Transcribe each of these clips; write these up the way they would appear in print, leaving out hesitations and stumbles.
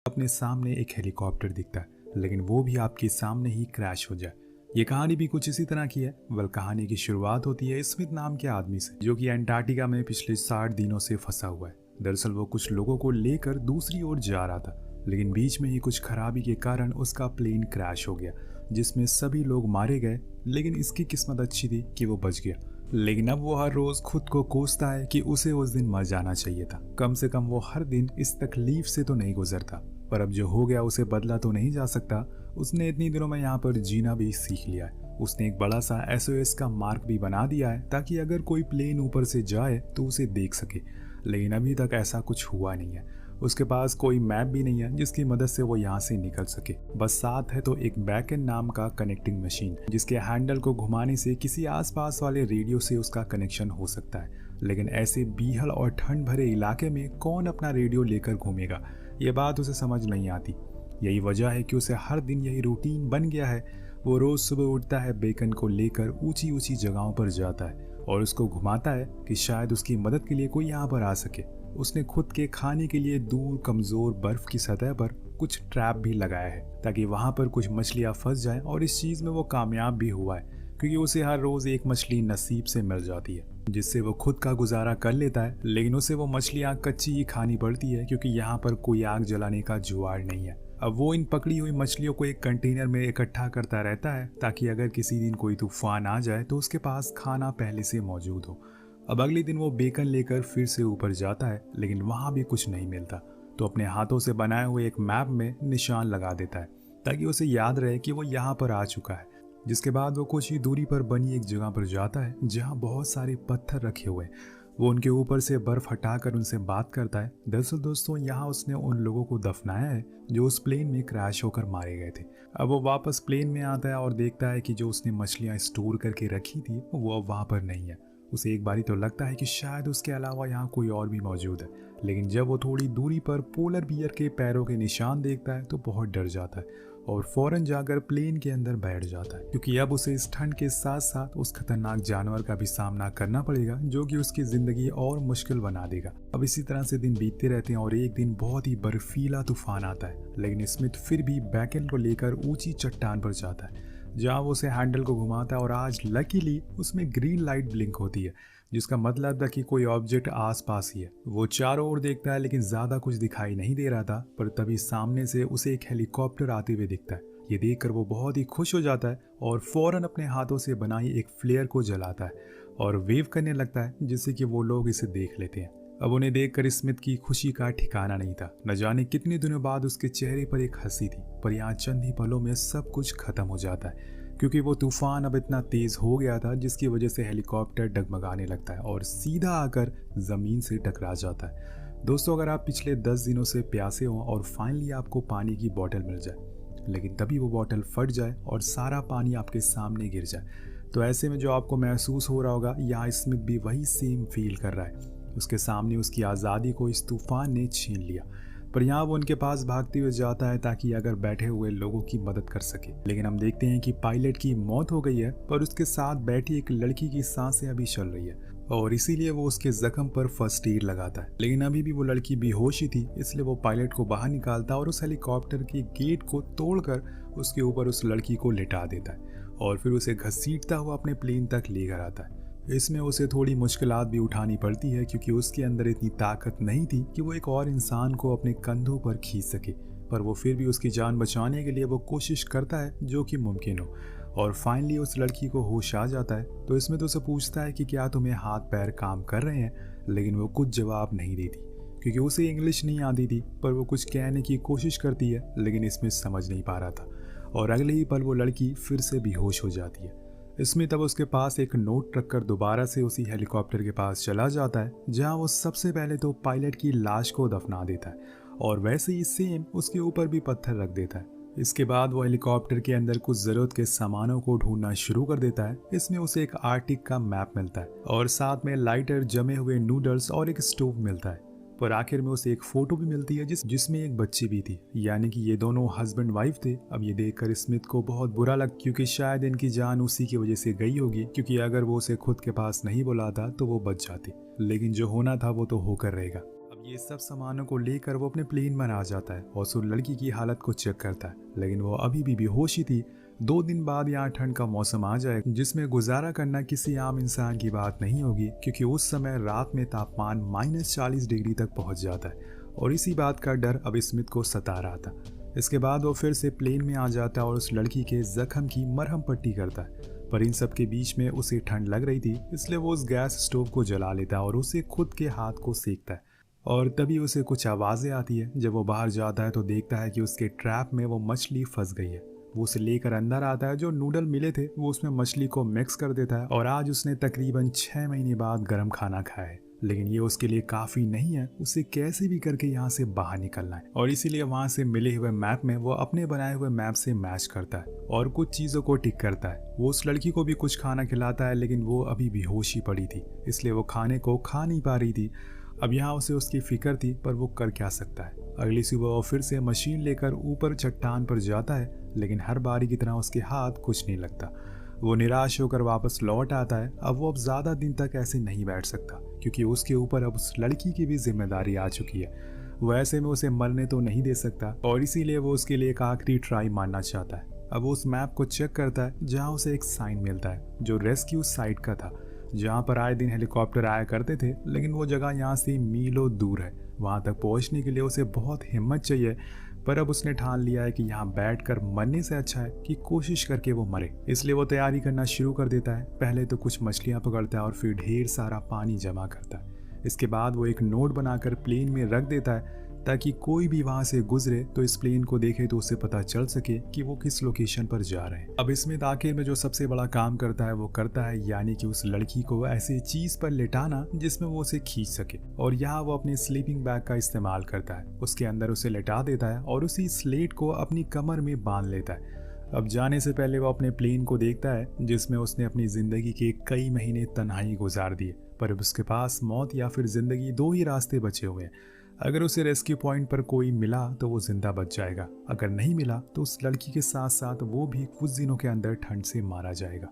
अपने सामने एक हेलीकॉप्टर दिखता है, लेकिन वो भी आपके सामने ही क्रैश हो जाए। ये कहानी भी कुछ इसी तरह की है। कहानी की शुरुआत होती है स्मिथ नाम के आदमी से, जो कि अंटार्कटिका में पिछले 60 दिनों से फंसा हुआ है। दरअसल वो कुछ लोगों को लेकर दूसरी ओर जा रहा था, लेकिन बीच में ही कुछ खराबी के कारण उसका प्लेन क्रैश हो गया, जिसमें सभी लोग मारे गए। लेकिन इसकी किस्मत अच्छी थी कि वो बच गया। लेकिन अब वो हर रोज खुद को कोसता है कि उसे उस दिन मर जाना चाहिए था। कम से कम वो हर दिन इस तकलीफ से तो नहीं गुजरता, पर अब जो हो गया उसे बदला तो नहीं जा सकता। उसने इतनी दिनों में यहाँ पर जीना भी सीख लिया है। उसने एक बड़ा सा SOS का मार्क भी बना दिया है, ताकि अगर कोई प्लेन ऊपर से जाए तो उसे देख सके। लेकिन अभी तक ऐसा कुछ हुआ नहीं है। उसके पास कोई मैप भी नहीं है जिसकी मदद से वो यहाँ से निकल सके। बस साथ है तो एक बैकएंड नाम का कनेक्टिंग मशीन, जिसके हैंडल को घुमाने से किसी आसपास वाले रेडियो से उसका कनेक्शन हो सकता है। लेकिन ऐसे बीहड़ और ठंड भरे इलाके में कौन अपना रेडियो लेकर घूमेगा, ये बात उसे समझ नहीं आती। यही वजह है कि उसे हर दिन यही रूटीन बन गया है। वो रोज सुबह उठता है, बेकन को लेकर ऊंची ऊंची जगहों पर जाता है और उसको घुमाता है कि शायद उसकी मदद के लिए कोई यहाँ पर आ सके। उसने खुद के खाने के लिए दूर कमजोर बर्फ की सतह पर कुछ ट्रैप भी लगाया है, ताकि वहां पर कुछ मछलियां फंस जाएं। और इस चीज में वो कामयाब भी हुआ है, क्योंकि उसे हर रोज एक मछली नसीब से मिल जाती है, जिससे वो खुद का गुजारा कर लेता है। लेकिन उसे वो मछलियां कच्ची ही खानी पड़ती है, क्योंकि यहाँ पर कोई आग जलाने का जुगाड़ नहीं है। अब वो इन पकड़ी हुई मछलियों को एक कंटेनर में इकट्ठा करता रहता है, ताकि अगर किसी दिन कोई तूफान आ जाए तो उसके पास खाना पहले से मौजूद हो। अब अगले दिन वो बेकन लेकर फिर से ऊपर जाता है, लेकिन वहां भी कुछ नहीं मिलता। तो अपने हाथों से बनाए हुए एक मैप में निशान लगा देता है, ताकि उसे याद रहे कि वो यहाँ पर आ चुका है। जिसके बाद वो कुछ ही दूरी पर बनी एक जगह पर जाता है, जहाँ बहुत सारे पत्थर रखे हुए हैं। वो उनके ऊपर से बर्फ हटाकर उनसे बात करता है। दरअसल दोस्तों, यहाँ उसने उन लोगों को दफनाया है जो उस प्लेन में क्रैश होकर मारे गए थे। अब वो वापस प्लेन में आता है और देखता है कि जो उसने मछलियाँ स्टोर करके रखी थी वो अब वहाँ पर नहीं है। उसे एक बारी तो लगता है कि शायद उसके अलावा यहाँ कोई और भी मौजूद है, लेकिन जब वो थोड़ी दूरी पर पोलर बियर के पैरों के निशान देखता है तो बहुत डर जाता है और फौरन जाकर प्लेन के अंदर बैठ जाता है, क्योंकि अब उसे इस ठंड के साथ साथ उस खतरनाक जानवर का भी सामना करना पड़ेगा, जो कि उसकी जिंदगी और मुश्किल बना देगा। अब इसी तरह से दिन बीतते रहते हैं और एक दिन बहुत ही बर्फीला तूफान आता है। लेकिन स्मिथ फिर भी बैकएंड को लेकर ऊंची चट्टान पर जाता है, जहाँ वो उसे हैंडल को घुमाता है और आज लकीली उसमें ग्रीन लाइट ब्लिंक होती है, जिसका मतलब था कि कोई ऑब्जेक्ट आसपास ही है। वो चारों ओर देखता है, लेकिन ज्यादा कुछ दिखाई नहीं दे रहा था। पर तभी सामने से उसे एक हेलीकॉप्टर आते हुए दिखता है। ये देखकर वो बहुत ही खुश हो जाता है और फौरन अपने हाथों से बनाई एक फ्लेयर को जलाता है और वेव करने लगता है, जिससे कि वो लोग इसे देख लेते हैं। अब उन्हें देखकर स्मिथ की खुशी का ठिकाना नहीं था। न जाने कितने दिनों बाद उसके चेहरे पर एक हंसी थी, पर यहाँ चंद ही पलों में सब कुछ खत्म हो जाता है, क्योंकि वो तूफान अब इतना तेज हो गया था, जिसकी वजह से हेलीकॉप्टर डगमगाने लगता है और सीधा आकर जमीन से टकरा जाता है। दोस्तों, अगर आप पिछले 10 दिनों से प्यासे हो और फाइनली आपको पानी की बोतल मिल जाए, लेकिन तभी वो बोतल फट जाए और सारा पानी आपके सामने गिर जाए, तो ऐसे में जो आपको महसूस हो रहा होगा, यहाँ स्मिथ भी वही सेम फील कर रहा है। उसके सामने उसकी आज़ादी को इस तूफान ने छीन लिया, पर यहाँ वो उनके पास भागते हुए जाता है ताकि अगर बैठे हुए लोगों की मदद कर सके। लेकिन हम देखते हैं कि पायलट की मौत हो गई है, पर उसके साथ बैठी एक लड़की की सांसें अभी चल रही है और इसीलिए वो उसके जख्म पर फर्स्ट एड लगाता है। लेकिन अभी भी वो लड़की बेहोश ही थी, इसलिए वो पायलट को बाहर निकालता और उस हेलीकॉप्टर के गेट को तोड़कर उसके ऊपर उस लड़की को लिटा देता है और फिर उसे घसीटता हुआ अपने प्लेन तक लेकर आता है। इसमें उसे थोड़ी मुश्किलात भी उठानी पड़ती है, क्योंकि उसके अंदर इतनी ताकत नहीं थी कि वो एक और इंसान को अपने कंधों पर खींच सके। पर वो फिर भी उसकी जान बचाने के लिए वो कोशिश करता है जो कि मुमकिन हो। और फाइनली उस लड़की को होश आ जाता है, तो इसमें तो उसे पूछता है कि क्या तुम्हें हाथ पैर काम कर रहे हैं, लेकिन वो कुछ जवाब नहीं देती, क्योंकि उसे इंग्लिश नहीं आती थी। पर वो कुछ कहने की कोशिश करती है, लेकिन इसमें समझ नहीं पा रहा था और अगले ही पल वो लड़की फिर से बेहोश हो जाती है। इसमें तब उसके पास एक नोट रखकर दोबारा से उसी हेलीकॉप्टर के पास चला जाता है, जहां वो सबसे पहले तो पायलट की लाश को दफना देता है और वैसे ही सेम उसके ऊपर भी पत्थर रख देता है। इसके बाद वो हेलीकॉप्टर के अंदर कुछ जरूरत के सामानों को ढूंढना शुरू कर देता है। इसमें उसे एक आर्टिक का मैप मिलता है और साथ में लाइटर, जमे हुए नूडल्स और एक स्टोव मिलता है। पर आखिर में उसे एक फोटो भी मिलती है जिसमें एक बच्ची भी थी, यानी कि ये दोनों हस्बैंड वाइफ थे। अब ये देखकर स्मिथ को बहुत बुरा लगा, क्योंकि शायद इनकी जान उसी की वजह से गई होगी, क्योंकि अगर वो उसे खुद के पास नहीं बुलाता तो वो बच जाती। लेकिन जो होना था वो तो होकर रहेगा। अब ये सब सामानों को लेकर वो अपने प्लेन में आ जाता है और उस लड़की की हालत को चेक करता है, लेकिन वो अभी भी बेहोश ही थी। 2 दिन बाद यहाँ ठंड का मौसम आ जाएगा जिसमें गुजारा करना किसी आम इंसान की बात नहीं होगी, क्योंकि उस समय रात में तापमान -40 डिग्री तक पहुंच जाता है और इसी बात का डर अब स्मिथ को सता रहा था। इसके बाद वो फिर से प्लेन में आ जाता है और उस लड़की के जख्म की मरहम पट्टी करता है, पर इन सब के बीच में उसे ठंड लग रही थी, इसलिए वो उस गैस स्टोव को जला लेता है और उसे खुद के हाथ को सेकता है। और तभी उसे कुछ आवाज़ें आती है। जब वो बाहर जाता है तो देखता है कि उसके ट्रैप में वो मछली फंस गई है। वो उसे लेकर अंदर आता है, जो नूडल मिले थे वो उसमें मछली को मिक्स कर देता है और आज उसने तकरीबन 6 महीने बाद गर्म खाना खाया है। लेकिन ये उसके लिए काफ़ी नहीं है, उसे कैसे भी करके यहाँ से बाहर निकलना है और इसीलिए वहाँ से मिले हुए मैप में वो अपने बनाए हुए मैप से मैच करता है और कुछ चीज़ों को टिक करता है। वो उस लड़की को भी कुछ खाना खिलाता है, लेकिन वो अभी बेहोश ही पड़ी थी, इसलिए वो खाने को खा नहीं पा रही थी। अब यहाँ उसे उसकी फिक्र थी, पर वो कर क्या सकता है। अगली सुबह वो फिर से मशीन लेकर ऊपर चट्टान पर जाता है, लेकिन हर बारी की तरह उसके हाथ कुछ नहीं लगता। वो निराश होकर वापस लौट आता है। अब वो अब ज़्यादा दिन तक ऐसे नहीं बैठ सकता, क्योंकि उसके ऊपर अब उस लड़की की भी जिम्मेदारी आ चुकी है। वो ऐसे में उसे मरने तो नहीं दे सकता और इसीलिए वो उसके लिए एक आखिरी ट्राई मारना चाहता है। अब वो उस मैप को चेक करता है, जहाँ उसे एक साइन मिलता है जो रेस्क्यू साइट का था, जहाँ पर आए दिन हेलीकॉप्टर आया करते थे, लेकिन वो जगह यहाँ से मीलों दूर है। वहाँ तक पहुँचने के लिए उसे बहुत हिम्मत चाहिए, पर अब उसने ठान लिया है कि यहाँ बैठकर मरने से अच्छा है कि कोशिश करके वो मरे। इसलिए वो तैयारी करना शुरू कर देता है। पहले तो कुछ मछलियाँ पकड़ता है और फिर ढेर सारा पानी जमा करता है। इसके बाद वो एक नोट बनाकर प्लेन में रख देता है, ताकि कोई भी वहां से गुजरे तो इस प्लेन को देखे तो उसे पता चल सके कि वो किस लोकेशन पर जा रहे हैं। अब इसमें आखिर में जो सबसे बड़ा काम करता है वो करता है, यानी कि उस लड़की को ऐसी चीज पर लेटाना जिसमें वो उसे खींच सके। और यहाँ वो अपने स्लीपिंग बैग का इस्तेमाल करता है, उसके अंदर उसे लेटा देता है और उसी स्लेट को अपनी कमर में बांध लेता है। अब जाने से पहले वो अपने प्लेन को देखता है, जिसमें उसने अपनी जिंदगी के कई महीने तन्हाई गुजार दिए, पर अब उसके पास मौत या फिर जिंदगी 2 ही रास्ते बचे हुए हैं। अगर उसे रेस्क्यू पॉइंट पर कोई मिला तो वो जिंदा बच जाएगा, अगर नहीं मिला तो उस लड़की के साथ साथ वो भी कुछ दिनों के अंदर ठंड से मारा जाएगा,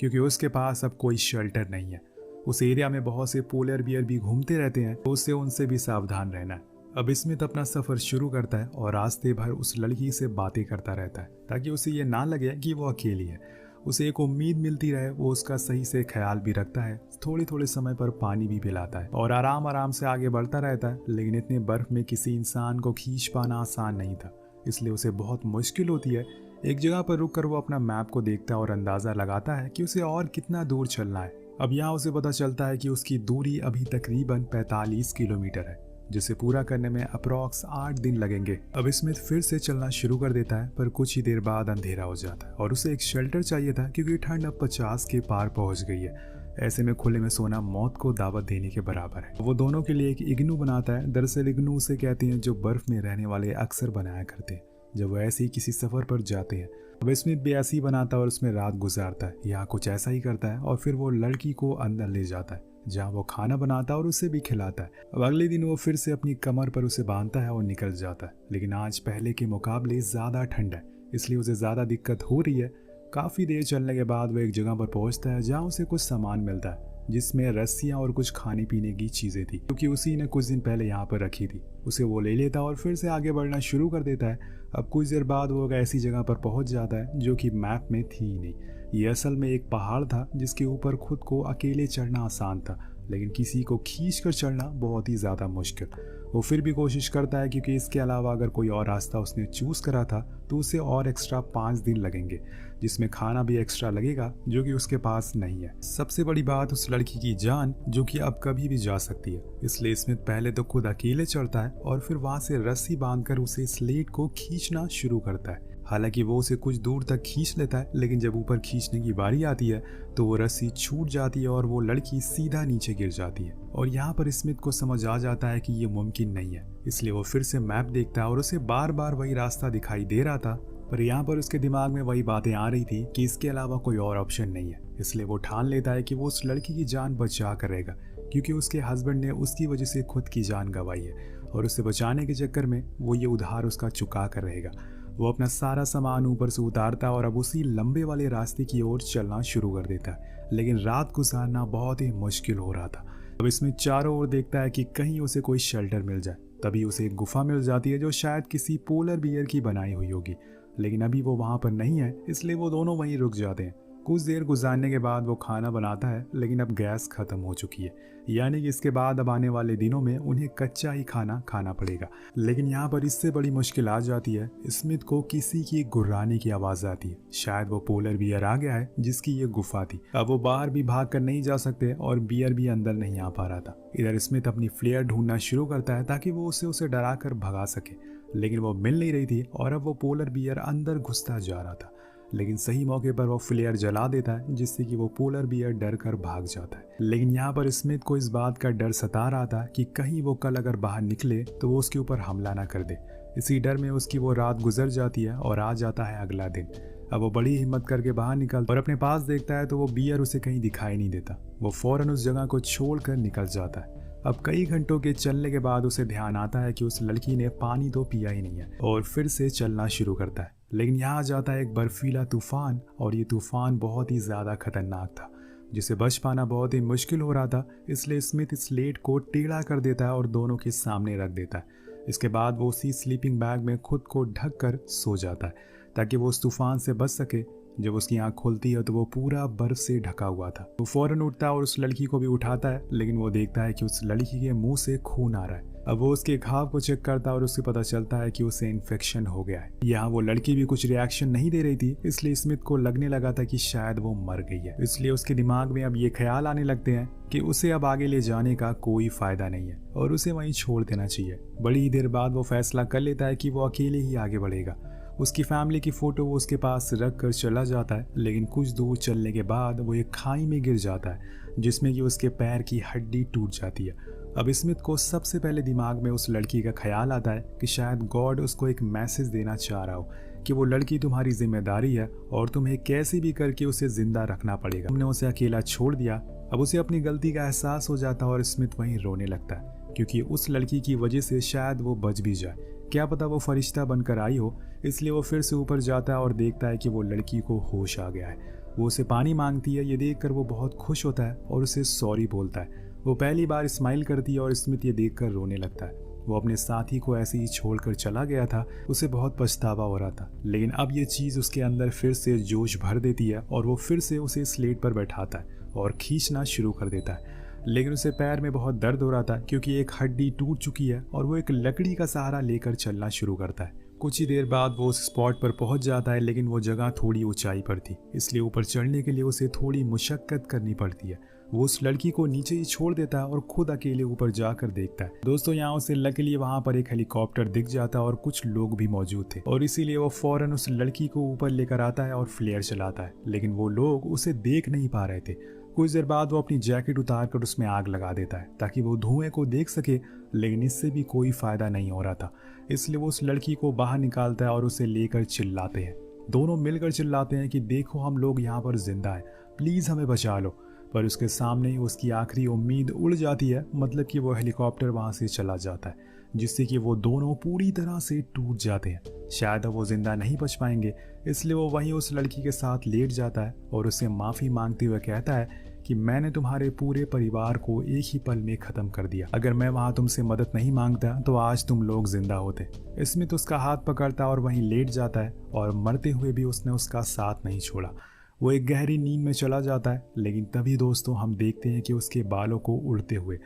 क्योंकि उसके पास अब कोई शेल्टर नहीं है। उस एरिया में बहुत से पोलर बियर भी घूमते रहते हैं, तो उससे उनसे भी सावधान रहना है। अब स्मिथ अपना सफर शुरू करता है और रास्ते भर उस लड़की से बातें करता रहता है, ताकि उसे ये ना लगे कि वो अकेली है। उसे एक उम्मीद मिलती रहे। वो उसका सही से ख्याल भी रखता है, थोड़े थोड़े समय पर पानी भी पिलाता है और आराम आराम से आगे बढ़ता रहता है। लेकिन इतने बर्फ में किसी इंसान को खींच पाना आसान नहीं था, इसलिए उसे बहुत मुश्किल होती है। एक जगह पर रुककर वो अपना मैप को देखता है और अंदाजा लगाता है कि उसे और कितना दूर चलना है। अब यहाँ उसे पता चलता है कि उसकी दूरी अभी तकरीबन 45 किलोमीटर है, जिसे पूरा करने में अप्रॉक्स 8 दिन लगेंगे। अब स्मिथ फिर से चलना शुरू कर देता है, पर कुछ ही देर बाद अंधेरा हो जाता है और उसे एक शेल्टर चाहिए था, क्योंकि ठंड अब 50 के पार पहुंच गई है। ऐसे में खुले में सोना मौत को दावत देने के बराबर है। वो दोनों के लिए एक इग्नू बनाता है। दरअसल इग्नू उसे कहते हैं जो बर्फ में रहने वाले अक्सर बनाया करते हैं जब वो ऐसे ही किसी सफर पर जाते हैं। अब स्मिथ भी ऐसे ही बनाता है और उसमें रात गुजारता है। यहाँ कुछ ऐसा ही करता है और फिर वो लड़की को अंदर ले जाता है, जहाँ वो खाना बनाता है और उसे भी खिलाता है। अब अगले दिन वो फिर से अपनी कमर पर उसे बांधता है और निकल जाता है, लेकिन आज पहले के मुकाबले ज़्यादा ठंड है, इसलिए उसे ज़्यादा दिक्कत हो रही है। काफ़ी देर चलने के बाद वो एक जगह पर पहुंचता है, जहाँ उसे कुछ सामान मिलता है, जिसमें रस्सियाँ और कुछ खाने पीने की चीज़ें थी, क्योंकि उसी ने कुछ दिन पहले यहाँ पर रखी थी। उसे वो ले लेता है और फिर से आगे बढ़ना शुरू कर देता है। अब कुछ देर बाद वो एक ऐसी जगह पर पहुंच जाता है जो कि मैप में थी ही नहीं। ये असल में एक पहाड़ था, जिसके ऊपर खुद को अकेले चढ़ना आसान था, लेकिन किसी को खींच कर चढ़ना बहुत ही ज़्यादा मुश्किल। वो फिर भी कोशिश करता है, क्योंकि इसके अलावा अगर कोई और रास्ता उसने चूज़ करा था तो उसे और एक्स्ट्रा 5 दिन लगेंगे, जिसमें खाना भी एक्स्ट्रा लगेगा, जो कि उसके पास नहीं है। सबसे बड़ी बात उस लड़की की जान, जो कि अब कभी भी जा सकती है। इसलिए स्मिथ पहले तो खुद अकेले चढ़ता है और फिर वहाँ से रस्सी बांधकर उसे स्लेट को खींचना शुरू करता है। हालांकि वो उसे कुछ दूर तक खींच लेता है, लेकिन जब ऊपर खींचने की बारी आती है तो वो रस्सी छूट जाती है और वो लड़की सीधा नीचे गिर जाती है। और यहाँ पर स्मिथ को समझ आ जाता है कि ये मुमकिन नहीं है, इसलिए वो फिर से मैप देखता है और उसे बार बार वही रास्ता दिखाई दे रहा था, पर यहाँ पर उसके दिमाग में वही बातें आ रही थी कि इसके अलावा कोई और ऑप्शन नहीं है। इसलिए वो ठान लेता है कि वो उस लड़की की जान बचा कर रहेगा, क्योंकि उसके हस्बैंड ने उसकी वजह से खुद की जान गंवाई है और उसे बचाने के चक्कर में वो ये उधार उसका चुका कर रहेगा। वो अपना सारा सामान ऊपर से उतारता और अब उसी लंबे वाले रास्ते की ओर चलना शुरू कर देता है, लेकिन रात गुजारना बहुत ही मुश्किल हो रहा था, अब इसमें चारों ओर देखता है कि कहीं उसे कोई शेल्टर मिल जाए। तभी उसे एक गुफा मिल जाती है जो शायद किसी पोलर बियर की बनाई हुई होगी, लेकिन अभी वो वहाँ पर नहीं है, इसलिए वो दोनों वहीं रुक जाते हैं। कुछ देर गुजारने के बाद वो खाना बनाता है, लेकिन अब गैस खत्म हो चुकी है, यानी कि इसके बाद अब आने वाले दिनों में उन्हें कच्चा ही खाना खाना पड़ेगा। लेकिन यहाँ पर इससे बड़ी मुश्किल आ जाती है। स्मिथ को किसी की गुर्राने की आवाज़ आती है। शायद वो पोलर बियर आ गया है जिसकी ये गुफा थी। अब वो बाहर भी भाग कर नहीं जा सकते और बियर भी अंदर नहीं आ पा रहा था। इधर स्मिथ अपनी फ्लेयर ढूंढना शुरू करता है ताकि वो उसे डरा कर भगा सके, लेकिन वो मिल नहीं रही थी और अब वो पोलर बियर अंदर घुसता जा रहा था। लेकिन सही मौके पर वो फ्लेयर जला देता है, जिससे कि वो पोलर बियर डर कर भाग जाता है। लेकिन यहाँ पर स्मिथ को इस बात का डर सता रहा था कि कहीं वो कल अगर बाहर निकले तो वो उसके ऊपर हमला ना कर दे। इसी डर में उसकी वो रात गुजर जाती है और आ जाता है अगला दिन। अब वो बड़ी हिम्मत करके बाहर निकलता और अपने पास देखता है तो वो बियर उसे कहीं दिखाई नहीं देता। वो फौरन उस जगह को छोड़ कर निकल जाता है। अब कई घंटों के चलने के बाद उसे ध्यान आता है कि उस लड़की ने पानी तो पिया ही नहीं है और फिर से चलना शुरू करता है। लेकिन यहाँ आ जाता है एक बर्फीला तूफान और ये तूफान बहुत ही ज़्यादा खतरनाक था, जिसे बच पाना बहुत ही मुश्किल हो रहा था। इसलिए स्मिथ स्लेट को टेढ़ा कर देता है और दोनों के सामने रख देता है। इसके बाद वो उसी स्लीपिंग बैग में खुद को ढक कर सो जाता है ताकि वो उस तूफान से बच सके। जब उसकी आँख खुलती है तो वो पूरा बर्फ से ढका हुआ था। वो फौरन उठता है और उस लड़की को भी उठाता है, लेकिन वो देखता है कि उस लड़की के मुंह से खून आ रहा है। अब वो उसके घाव को चेक करता है और उसे पता चलता है कि उसे इन्फेक्शन हो गया है। यहाँ वो लड़की भी कुछ रिएक्शन नहीं दे रही थी, इसलिए स्मिथ को लगने लगा था कि शायद वो मर गई है। इसलिए उसके दिमाग में अब ये ख्याल आने लगते हैं कि उसे अब आगे ले जाने का कोई फायदा नहीं है और उसे वहीं छोड़ देना चाहिए। बड़ी ही देर बाद वो फैसला कर लेता है कि वो अकेले ही आगे बढ़ेगा। उसकी फैमिली की फोटो वो उसके पास रख कर चला जाता है, लेकिन कुछ दूर चलने के बाद वो एक खाई में गिर जाता है, जिसमें कि उसके पैर की हड्डी टूट जाती है। अब स्मिथ को सबसे पहले दिमाग में उस लड़की का ख्याल आता है कि शायद गॉड उसको एक मैसेज देना चाह रहा हो कि वो लड़की तुम्हारी जिम्मेदारी है और तुम्हें कैसे भी करके उसे जिंदा रखना पड़ेगा। तुमने उसे अकेला छोड़ दिया। अब उसे अपनी गलती का एहसास हो जाता है और स्मिथ वहीं रोने लगता है, क्योंकि उस लड़की की वजह से शायद वो बच भी जाए। क्या पता वो फरिश्ता बनकर आई हो। इसलिए वो फिर से ऊपर जाता है और देखता है कि वो लड़की को होश आ गया है। वो उसे पानी मांगती है। ये देखकर वो बहुत खुश होता है और उसे सॉरी बोलता है। वो पहली बार स्माइल करती है और स्मिथ ये देखकर रोने लगता है। वो अपने साथी को ऐसे ही छोड़कर चला गया था। उसे बहुत पछतावा हो रहा था, लेकिन अब ये चीज़ उसके अंदर फिर से जोश भर देती है और वो फिर से उसे स्लेट पर बैठाता है और खींचना शुरू कर देता है। लेकिन उसे पैर में बहुत दर्द हो रहा था, क्योंकि एक हड्डी टूट चुकी है और वो एक लकड़ी का सहारा लेकर चलना शुरू करता है। कुछ ही देर बाद वो उस स्पॉट पर पहुंच जाता है, लेकिन वो जगह थोड़ी ऊंचाई पर थी, इसलिए ऊपर चढ़ने के लिए उसे थोड़ी मुशक्कत करनी पड़ती है। वो उस लड़की को नीचे ही छोड़ देता है और खुद अकेले ऊपर जाकर देखता है। दोस्तों, यहाँ उसे लकीली वहाँ पर एक हेलीकॉप्टर दिख जाता है और कुछ लोग भी मौजूद थे, और इसीलिए वो फौरन उस लड़की को ऊपर लेकर आता है और फ्लेयर चलाता है। लेकिन वो लोग उसे देख नहीं पा रहे थे। कुछ देर बाद वो अपनी जैकेट उतार कर उसमें आग लगा देता है ताकि वो धुएं को देख सके, लेकिन इससे भी कोई फायदा नहीं हो रहा था। इसलिए वो उस लड़की को बाहर निकालता है और उसे लेकर चिल्लाते हैं। दोनों मिलकर चिल्लाते हैं कि देखो, हम लोग यहाँ पर जिंदा हैं, प्लीज़ हमें बचा लो। पर उसके सामने ही उसकी आखिरी उम्मीद उड़ जाती है, मतलब कि वो हेलीकॉप्टर वहाँ से चला जाता है, जिससे कि वो दोनों पूरी तरह से टूट जाते हैं। शायद वो जिंदा नहीं बच पाएंगे, इसलिए वो वहीं उस लड़की के साथ लेट जाता है और उससे माफ़ी मांगते हुए कहता है कि मैंने तुम्हारे पूरे परिवार को एक ही पल में ख़त्म कर दिया। अगर मैं वहाँ तुमसे मदद नहीं मांगता तो आज तुम लोग जिंदा होते। स्मिथ उसका हाथ पकड़ता और वहीं लेट जाता है, और मरते हुए भी उसने उसका साथ नहीं छोड़ा। वो एक गहरी नींद में चला जाता है। लेकिन तभी दोस्तों हम देखते हैं कि उसके बालों को उड़ते हुए,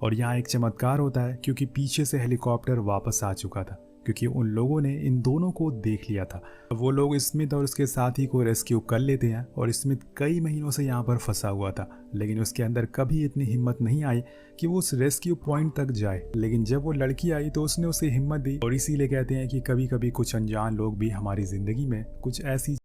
और यहाँ एक चमत्कार होता है क्योंकि पीछे से हेलीकॉप्टर वापस आ चुका था, क्योंकि उन लोगों ने इन दोनों को देख लिया था। वो लोग स्मिथ और उसके साथी को रेस्क्यू कर लेते हैं, और स्मिथ कई महीनों से यहाँ पर फंसा हुआ था, लेकिन उसके अंदर कभी इतनी हिम्मत नहीं आई कि वो उस रेस्क्यू पॉइंट तक जाए। लेकिन जब वो लड़की आई तो उसने उसे हिम्मत दी, और इसीलिए कहते हैं कि कभी कभी कुछ अनजान लोग भी हमारी ज़िंदगी में कुछ ऐसी